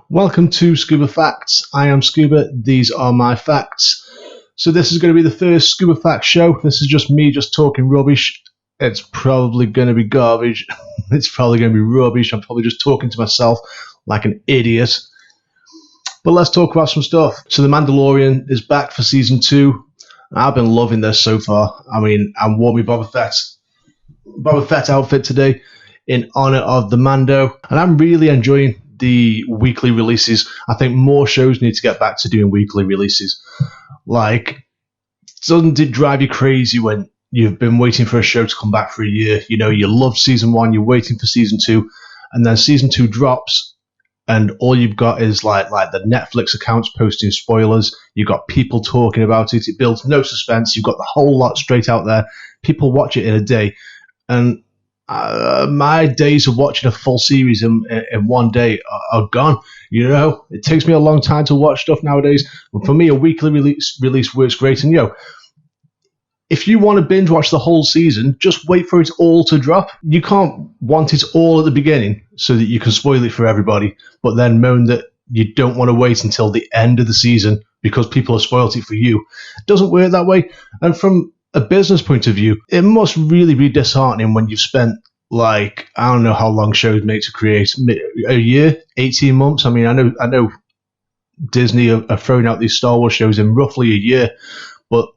Welcome to Scuba Facts. I am Scuba. These are my facts. So this is going to be the first SkuberFacts show. This is just me just talking rubbish. It's probably going to be garbage. It's probably going to be rubbish. I'm probably just talking to myself like an idiot. But let's talk about some stuff. So The Mandalorian is back for season 2. I've been loving this so far. I mean, I wore my Boba Fett outfit today in honor of the Mando, and I'm really enjoying the weekly releases. I think more shows need to get back to doing weekly releases. Like, doesn't it drive you crazy when you've been waiting for a show to come back for a year? You know, you love season 1, you're waiting for season 2, and then season 2 drops, and all you've got is like the Netflix accounts posting spoilers. You've got people talking about it. It builds no suspense. You've got the whole lot straight out there. People watch it in a day, and my days of watching a full series in one day are gone. You know, it takes me a long time to watch stuff nowadays. But for me, a weekly release works great. And if you want to binge watch the whole season, just wait for it all to drop. You can't want it all at the beginning so that you can spoil it for everybody, but then moan that you don't want to wait until the end of the season because people have spoiled it for you. It doesn't work that way. And from a business point of view, it must really be disheartening when you've spent, like, I don't know how long shows make to create, a year, 18 months. I mean, I know Disney are throwing out these Star Wars shows in roughly a year, but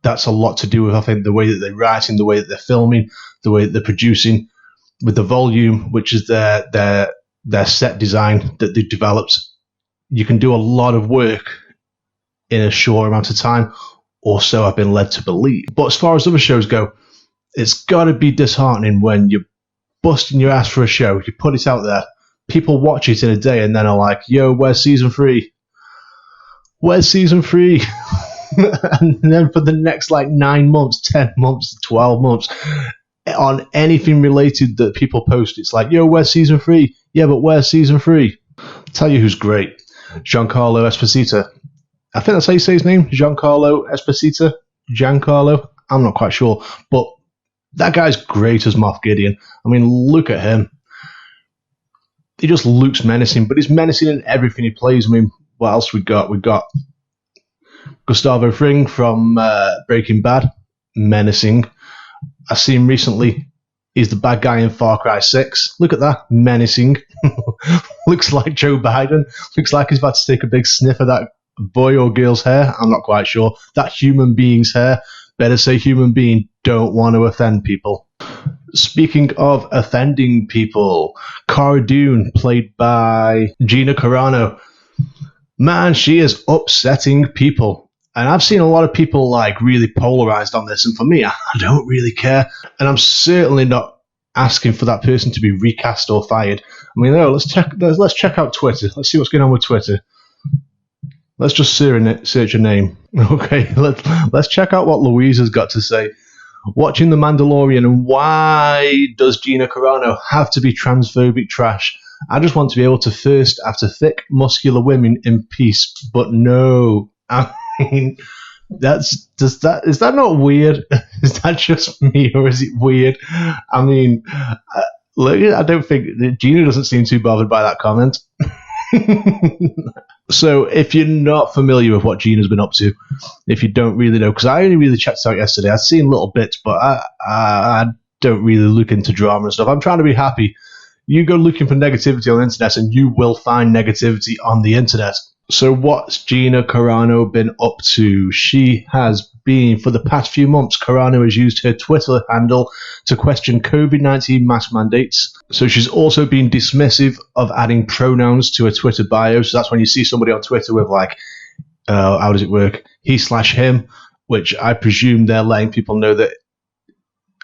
that's a lot to do with, I think, the way that they're writing, the way that they're filming, the way that they're producing, with the volume, which is their set design that they've developed. You can do a lot of work in a short amount of time, or so I've been led to believe. But as far as other shows go, it's got to be disheartening when you're busting your ass for a show, you put it out there, people watch it in a day, and then are like, yo, where's season 3? Where's season 3? And then for the next 9 months, 10 months, 12 months, on anything related that people post, it's like, yo, where's season 3? Yeah, but where's season 3? I'll tell you who's great. Giancarlo Esposito. I think that's how you say his name, Giancarlo Esposito. Giancarlo. I'm not quite sure, but that guy's great as Moff Gideon. I mean, look at him. He just looks menacing, but he's menacing in everything he plays. I mean, what else we got? We got Gustavo Fring from Breaking Bad, menacing. I seen him recently. He's the bad guy in Far Cry 6. Look at that, menacing. Looks like Joe Biden. Looks like he's about to take a big sniff of that boy or girl's hair. I'm not quite sure. That human being's hair. Better say human being. Don't want to offend people. Speaking of offending people, Cara Dune, played by Gina Carano. Man, she is upsetting people. And I've seen a lot of people really polarized on this, and for me, I don't really care. And I'm certainly not asking for that person to be recast or fired. I mean, no, let's check out Twitter. Let's see what's going on with Twitter. Let's just search a name. Okay, let's check out what Louise has got to say. Watching The Mandalorian, and why does Gina Carano have to be transphobic trash? I just want to be able to thirst after thick, muscular women in peace, but no. I mean, is that not weird? Is that just me, or is it weird? I mean, I don't think Gina doesn't seem too bothered by that comment. So if you're not familiar with what Gina's been up to, if you don't really know, because I only really checked it out yesterday, I've seen little bits, but I don't really look into drama and stuff. I'm trying to be happy. You go looking for negativity on the internet and you will find negativity on the internet. So what's Gina Carano been up to? She has been, for the past few months, Carano has used her Twitter handle to question COVID-19 mask mandates. So she's also been dismissive of adding pronouns to her Twitter bio. So that's when you see somebody on Twitter with how does it work? He/him, which I presume they're letting people know that,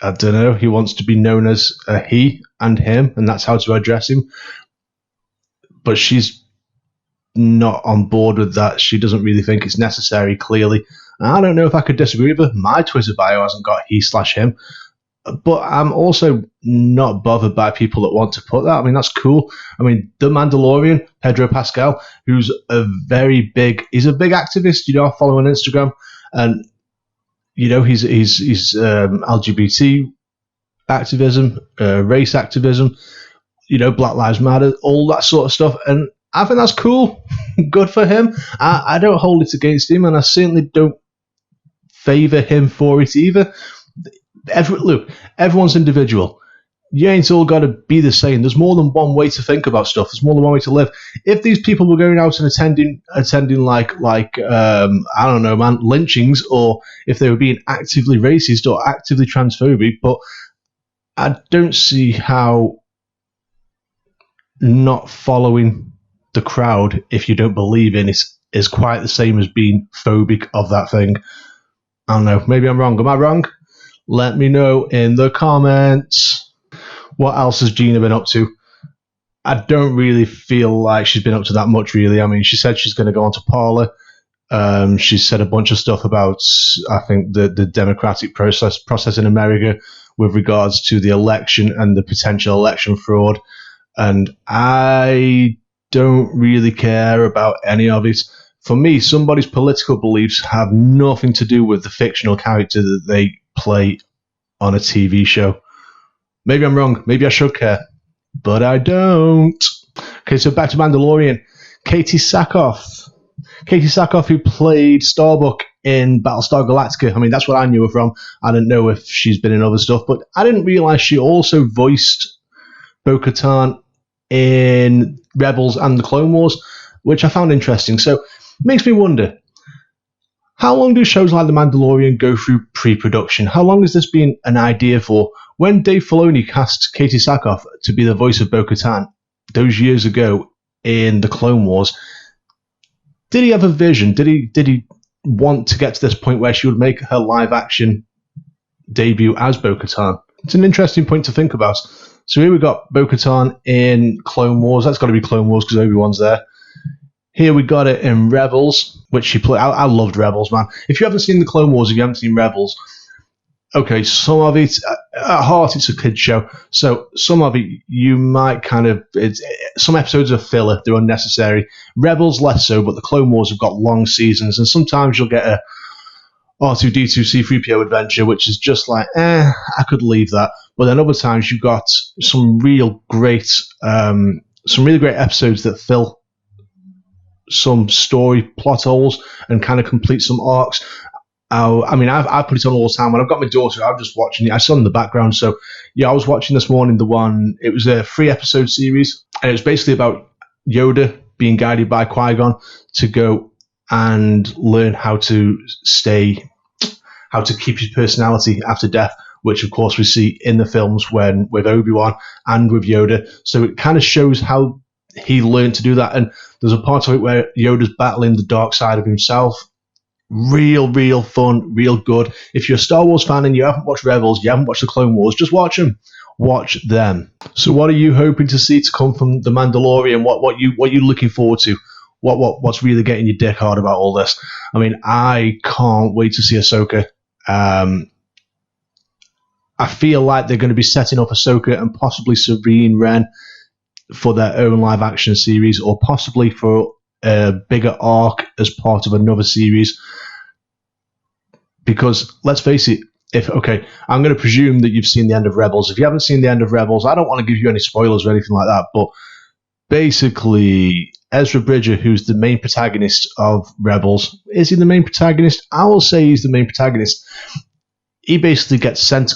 I don't know, he wants to be known as a he and him, and that's how to address him. But she's not on board with that. She doesn't really think it's necessary, clearly. I don't know if I could disagree with her. My Twitter bio hasn't got he/him, but I'm also not bothered by people that want to put that. I mean, that's cool. I mean, The Mandalorian, Pedro Pascal, who's he's a big activist, I follow on Instagram, and he's LGBT activism, race activism. Black Lives Matter, all that sort of stuff. And I think that's cool. Good for him. I don't hold it against him, and I certainly don't favour him for it either. Look, everyone's individual. You ain't all got to be the same. There's more than one way to think about stuff. There's more than one way to live. If these people were going out and attending like I don't know, man, lynchings, or if they were being actively racist or actively transphobic, but I don't see how not following the crowd, if you don't believe in it, is quite the same as being phobic of that thing. I don't know. Maybe I'm wrong. Am I wrong? Let me know in the comments. What else has Gina been up to? I don't really feel like she's been up to that much, really. I mean, she said she's going to go on to Parler. She said a bunch of stuff about, I think, the democratic process in America with regards to the election and the potential election fraud. And I don't really care about any of it. For me, somebody's political beliefs have nothing to do with the fictional character that they play on a TV show. Maybe I'm wrong. Maybe I should care. But I don't. Okay, so back to Mandalorian. Katie Sackhoff, who played Starbuck in Battlestar Galactica. I mean, that's what I knew her from. I don't know if she's been in other stuff, but I didn't realize she also voiced Bo-Katan in Rebels and the Clone Wars, which I found interesting. So it makes me wonder, how long do shows like The Mandalorian go through pre-production? How long has this been an idea for? When Dave Filoni cast Katie Sackhoff to be the voice of Bo-Katan those years ago in the Clone Wars, did he have a vision? Did he want to get to this point where she would make her live-action debut as Bo-Katan? It's an interesting point to think about. So here we got Bo-Katan in Clone Wars. That's got to be Clone Wars because Obi-Wan's there. Here we got it in Rebels, which she played. I loved Rebels, man. If you haven't seen the Clone Wars, if you haven't seen Rebels, okay, some of it, at heart, it's a kid's show. So some of it, you might some episodes are filler, they're unnecessary. Rebels, less so, but the Clone Wars have got long seasons, and sometimes you'll get a R2-D2 C-3PO adventure, which is just like, I could leave that. But then other times you've got some really great episodes that fill some story plot holes and kind of complete some arcs. I mean, I put it on all the time. When I've got my daughter, I'm just watching it. I saw in the background. So, yeah, I was watching this morning it was a 3-episode series, and it was basically about Yoda being guided by Qui-Gon to go and learn how to keep his personality after death, which, of course, we see in the films with Obi-Wan and with Yoda. So it kind of shows how he learned to do that. And there's a part of it where Yoda's battling the dark side of himself. Real fun, real good. If you're a Star Wars fan and you haven't watched Rebels, you haven't watched the Clone Wars, just watch them. Watch them. So what are you hoping to see to come from The Mandalorian? What you looking forward to? What's really getting your dick hard about all this? I mean, I can't wait to see Ahsoka. I feel like they're going to be setting up Ahsoka and possibly Sabine Wren for their own live action series, or possibly for a bigger arc as part of another series. Because let's face it, I'm going to presume that you've seen the end of Rebels. If you haven't seen the end of Rebels, I don't want to give you any spoilers or anything like that, but basically Ezra Bridger, who's the main protagonist of Rebels, is he the main protagonist? I will say he's the main protagonist. He basically gets sent.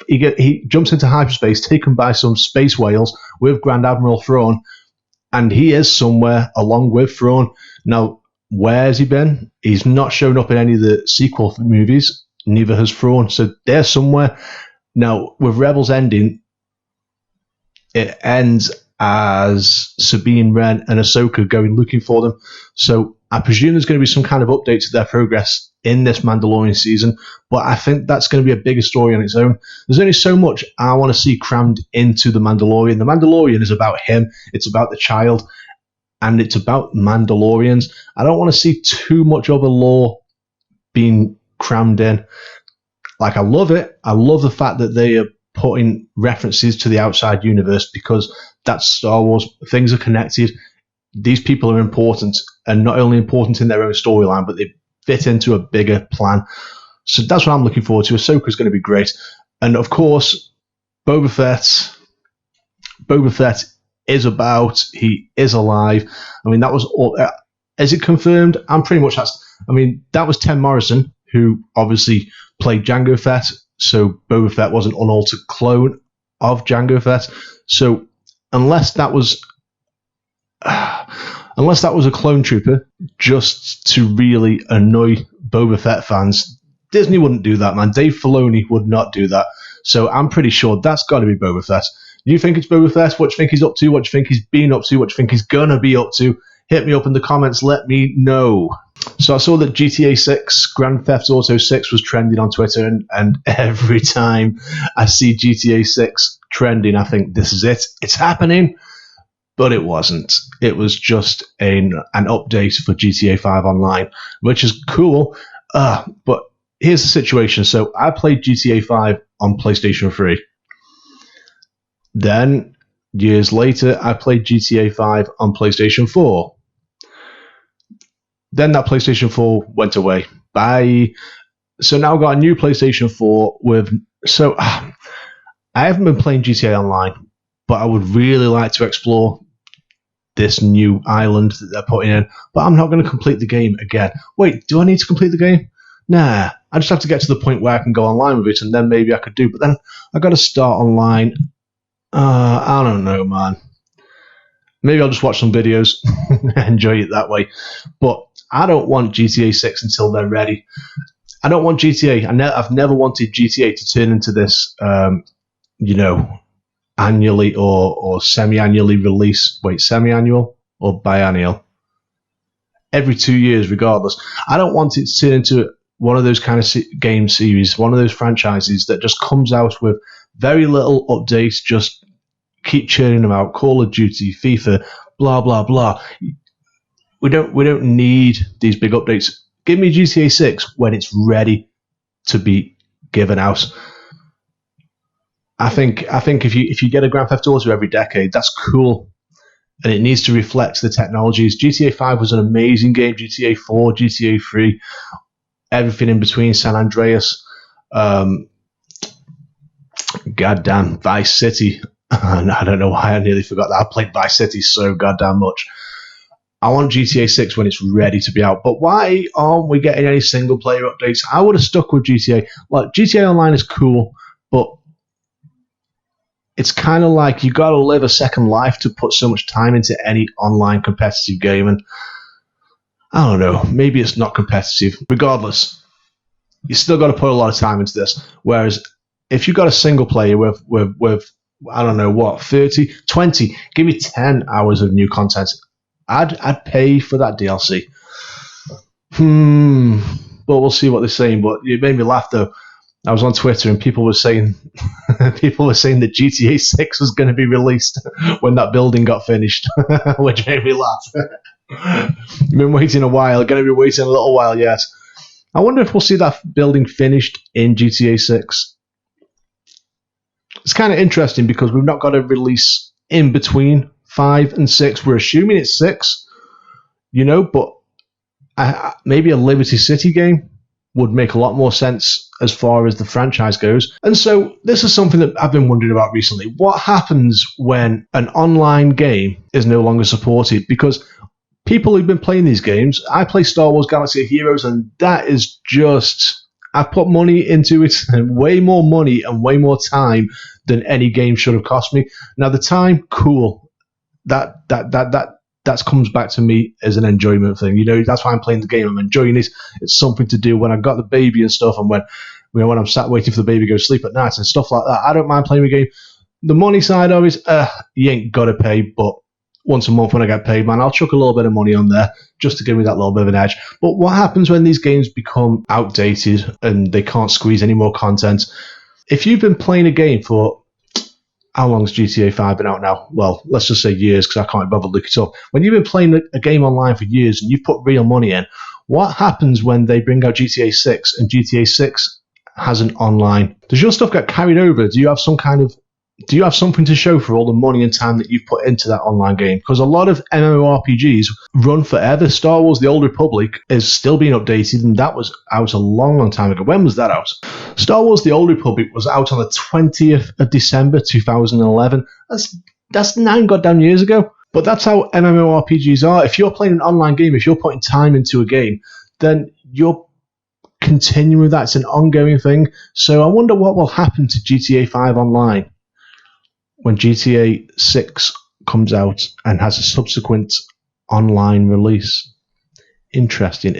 He jumps into hyperspace, taken by some space whales with Grand Admiral Thrawn, and he is somewhere along with Thrawn. Now, where has he been? He's not shown up in any of the sequel movies. Neither has Thrawn. So they're somewhere. Now, with Rebels ending, it ends as Sabine Wren and Ahsoka going looking for them. So I presume there's going to be some kind of update to their progress in this Mandalorian season, but I think that's going to be a bigger story on its own. There's only so much I want to see crammed into The Mandalorian. The Mandalorian is about him, it's about the child, and it's about Mandalorians. I don't want to see too much other lore being crammed in. Like, I love it. I love the fact that they are putting references to the outside universe, because that's Star Wars. Things are connected. These people are important, and not only important in their own storyline, but they fit into a bigger plan. So that's what I'm looking forward to. Ahsoka's going to be great. And of course, Boba Fett is about. He is alive. I mean, that was all. Is it confirmed? I'm pretty much. That was Tim Morrison, who obviously played Jango Fett. So Boba Fett was an unaltered clone of Jango Fett. So unless that was a clone trooper just to really annoy Boba Fett fans, Disney wouldn't do that, man. Dave Filoni would not do that. So I'm pretty sure that's got to be Boba Fett. You think it's Boba Fett? What do you think he's up to? What do you think he's been up to? What do you think he's going to be up to? Hit me up in the comments. Let me know. So I saw that GTA 6, Grand Theft Auto 6 was trending on Twitter, and every time I see GTA 6 trending, I think, this is it. It's happening. But it wasn't. It was just an update for GTA 5 Online, which is cool. But here's the situation. So I played GTA 5 on PlayStation 3. Then, years later, I played GTA 5 on PlayStation 4. Then that PlayStation 4 went away. Bye. So now I've got a new PlayStation 4 with... So I haven't been playing GTA Online, but I would really like to explore this new island that they're putting in. But I'm not going to complete the game again. Wait, do I need to complete the game? Nah. I just have to get to the point where I can go online with it, and then maybe I could do. But then I got to start online. I don't know, man. Maybe I'll just watch some videos and enjoy it that way. But I don't want GTA 6 until they're ready. I don't want GTA. I've never wanted GTA to turn into this, annually or semi-annually release. Wait, semi-annual or biannual? Every 2 years, regardless. I don't want it to turn into one of those kind of game series, one of those franchises that just comes out with very little updates, just keep churning them out. Call of Duty, FIFA, blah, blah, blah. We don't need these big updates. Give me GTA 6 when it's ready to be given out. I think if you get a Grand Theft Auto every decade, that's cool, and it needs to reflect the technologies. GTA 5 was an amazing game. GTA 4, GTA 3, everything in between. San Andreas, goddamn Vice City. I don't know why I nearly forgot that. I played Vice City so goddamn much. I want GTA 6 when it's ready to be out. But why aren't we getting any single player updates? I would have stuck with GTA. Like, GTA Online is cool, but it's kind of like you got to live a second life to put so much time into any online competitive game. And I don't know, maybe it's not competitive. Regardless, you still got to put a lot of time into this. Whereas if you got a single player with I don't know what, 30, 20, give me 10 hours of new content, I'd pay for that DLC. But we'll see what they're saying. But it made me laugh though. I was on Twitter and people were saying that GTA 6 was going to be released when that building got finished, which made me laugh. I've been waiting a while. Going to be waiting a little while yet. I wonder if we'll see that building finished in GTA 6. It's kind of interesting because we've not got a release in between 5 and 6. We're assuming it's 6, but maybe a Liberty City game would make a lot more sense as far as the franchise goes. And so this is something that I've been wondering about recently. What happens when an online game is no longer supported? Because people who've been playing these games, I play Star Wars Galaxy of Heroes, and that is just... I've put money into it, way more money and way more time than any game should have cost me. Now, the time, cool. That comes back to me as an enjoyment thing. That's why I'm playing the game. I'm enjoying it. It's something to do when I've got the baby and stuff, and when I'm sat waiting for the baby to go to sleep at night and stuff like that. I don't mind playing the game. The money side of it, you ain't got to pay, but once a month when I get paid, man, I'll chuck a little bit of money on there just to give me that little bit of an edge. But what happens when these games become outdated and they can't squeeze any more content? If you've been playing a game for... How long's GTA 5 been out now? Well, let's just say years, because I can't bother to look it up. When you've been playing a game online for years and you've put real money in, what happens when they bring out GTA 6 and GTA 6 has an online? Does your stuff get carried over? Do you have something to show for all the money and time that you've put into that online game? Because a lot of MMORPGs run forever. Star Wars The Old Republic is still being updated, and that was out a long, long time ago. When was that out? Star Wars The Old Republic was out on the 20th of December 2011. That's That's 9 goddamn years ago. But that's how MMORPGs are. If you're playing an online game, if you're putting time into a game, then you're continuing with that. It's an ongoing thing. So I wonder what will happen to GTA 5 Online when GTA 6 comes out and has a subsequent online release. Interesting.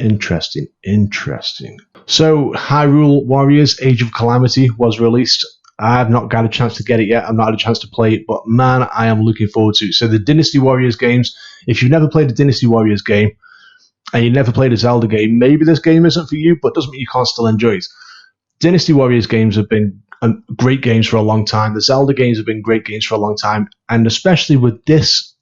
So Hyrule Warriors Age of Calamity was released. I've not got a chance to get it yet. I've not had a chance to play it, but man, I am looking forward to it. So the Dynasty Warriors games, if you've never played a Dynasty Warriors game and you've never played a Zelda game, maybe this game isn't for you, but doesn't mean you can't still enjoy it. Dynasty Warriors games have been great games for a long time. The Zelda games have been great games for a long time, and especially with this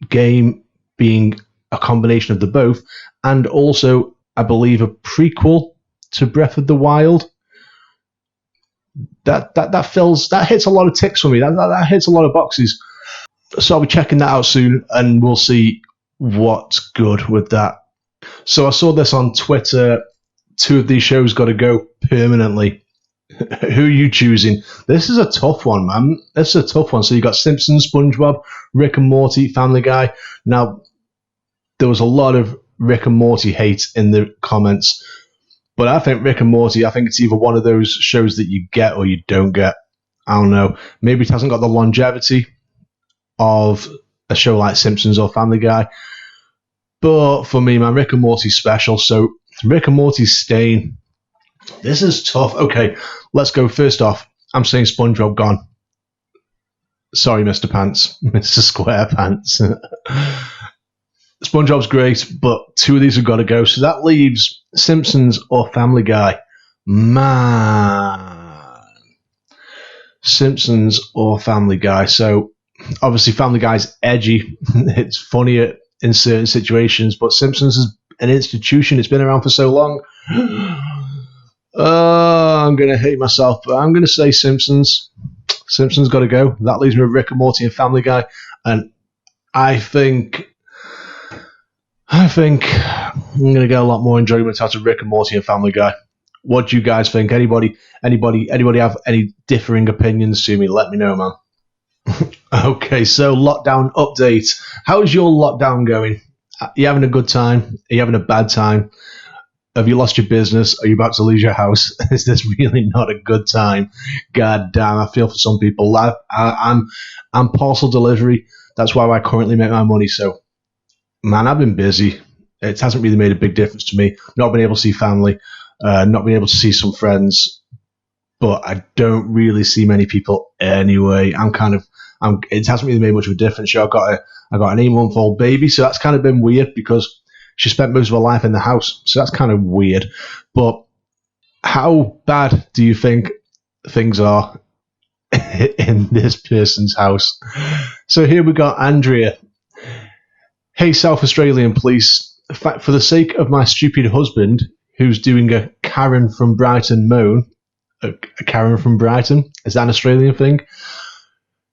game being a combination of the both, and also, I believe, a prequel to Breath of the Wild. That hits a lot of ticks for me. That hits a lot of boxes. So I'll be checking that out soon, and we'll see what's good with that. So I saw this on Twitter. 2 of these shows got to go permanently. Who are you choosing? This is a tough one, man. This is a tough one. So you got Simpsons, SpongeBob, Rick and Morty, Family Guy. Now, there was a lot of Rick and Morty hate in the comments. But I think Rick and Morty, I think it's either one of those shows that you get or you don't get. I don't know. Maybe it hasn't got the longevity of a show like Simpsons or Family Guy. But for me, man, Rick and Morty's special. So Rick and Morty's staying. This is tough. Okay, let's go. First off, I'm saying SpongeBob gone. Sorry, Mr. Pants. Mr. SquarePants. SpongeBob's great, but 2 of these have got to go. So that leaves Simpsons or Family Guy. Man. Simpsons or Family Guy. So obviously Family Guy's edgy. It's funnier in certain situations, but Simpsons is an institution. It's been around for so long. I'm going to hate myself, but I'm going to say Simpsons. Simpsons got to go. That leaves me with Rick and Morty and Family Guy. And I think I'm going to get a lot more enjoyment out of Rick and Morty and Family Guy. What do you guys think? Anybody have any differing opinions to me? Let me know, man. Okay, so lockdown update. How's your lockdown going? Are you having a good time? Are you having a bad time? Have you lost your business? Are you about to lose your house? Is this really not a good time? God damn, I feel for some people. I'm parcel delivery. That's why I currently make my money. So, man, I've been busy. It hasn't really made a big difference to me. Not been able to see family, not been able to see some friends, but I don't really see many people anyway. It hasn't really made much of a difference. I got an 8-month-old baby, so that's kind of been weird because she spent most of her life in the house, so that's kind of weird. But how bad do you think things are in this person's house? So here we got Andrea. Hey, South Australian police, for the sake of my stupid husband, who's doing a Karen from Brighton moan, a Karen from Brighton, is that an Australian thing?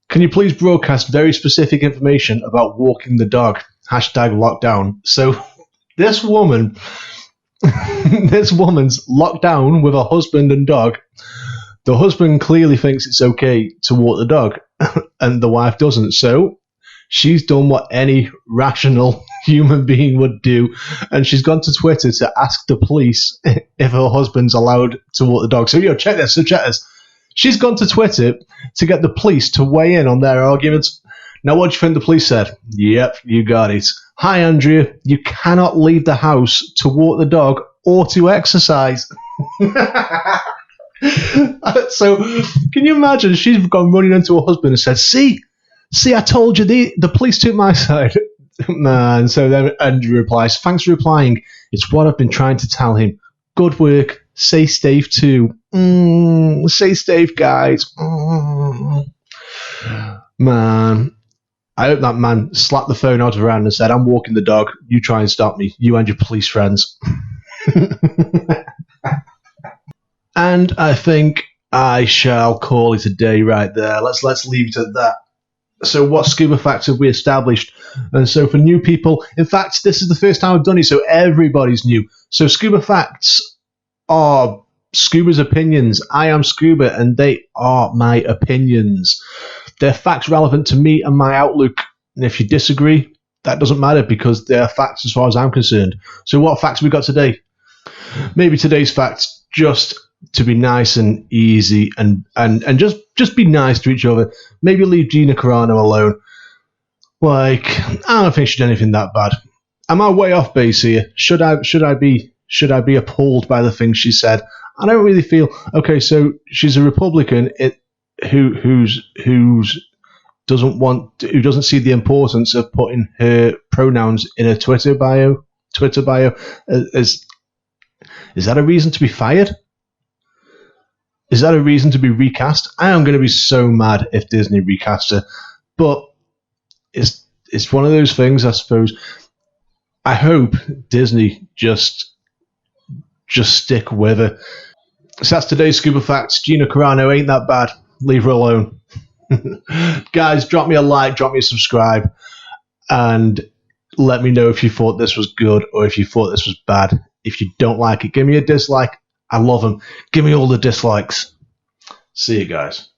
Can you please broadcast very specific information about walking the dog? #lockdown. So this woman's locked down with her husband and dog. The husband clearly thinks it's okay to walk the dog, and the wife doesn't. So she's done what any rational human being would do, and she's gone to Twitter to ask the police if her husband's allowed to walk the dog. So, check this. She's gone to Twitter to get the police to weigh in on their arguments. Now, what do you think the police said? Yep, you got it. Hi, Andrea. You cannot leave the house to walk the dog or to exercise. So, can you imagine? She's gone running into her husband and said, See, I told you, the police took my side. Man, so then Andrew replies, thanks for replying. It's what I've been trying to tell him. Good work. Stay safe too. Stay safe, guys. Man, I hope that man slapped the phone out of her hand and said, I'm walking the dog. You try and stop me. You and your police friends. And I think I shall call it a day right there. Let's leave it at that. So what scuba facts have we established? And so for new people, in fact, this is the first time I've done it, so everybody's new. So scuba facts are Scuba's opinions. I am Scuba, and they are my opinions. They're facts relevant to me and my outlook. And if you disagree, that doesn't matter because they're facts as far as I'm concerned. So what facts have we got today? Maybe today's facts, just to be nice and easy and just be nice to each other. Maybe leave Gina Carano alone. Like, I don't think she did anything that bad. Am I way off base here? Should I be appalled by the things she said? I don't really feel okay. So she's a Republican who doesn't see the importance of putting her pronouns in a Twitter bio. Is that a reason to be fired? Is that a reason to be recast? I am going to be so mad if Disney recasts her. But it's one of those things, I suppose. I hope Disney just stick with her. So that's today's Scuba Facts. Gina Carano ain't that bad. Leave her alone. Guys, drop me a like, drop me a subscribe, and let me know if you thought this was good or if you thought this was bad. If you don't like it, give me a dislike. I love them. Give me all the dislikes. See you guys.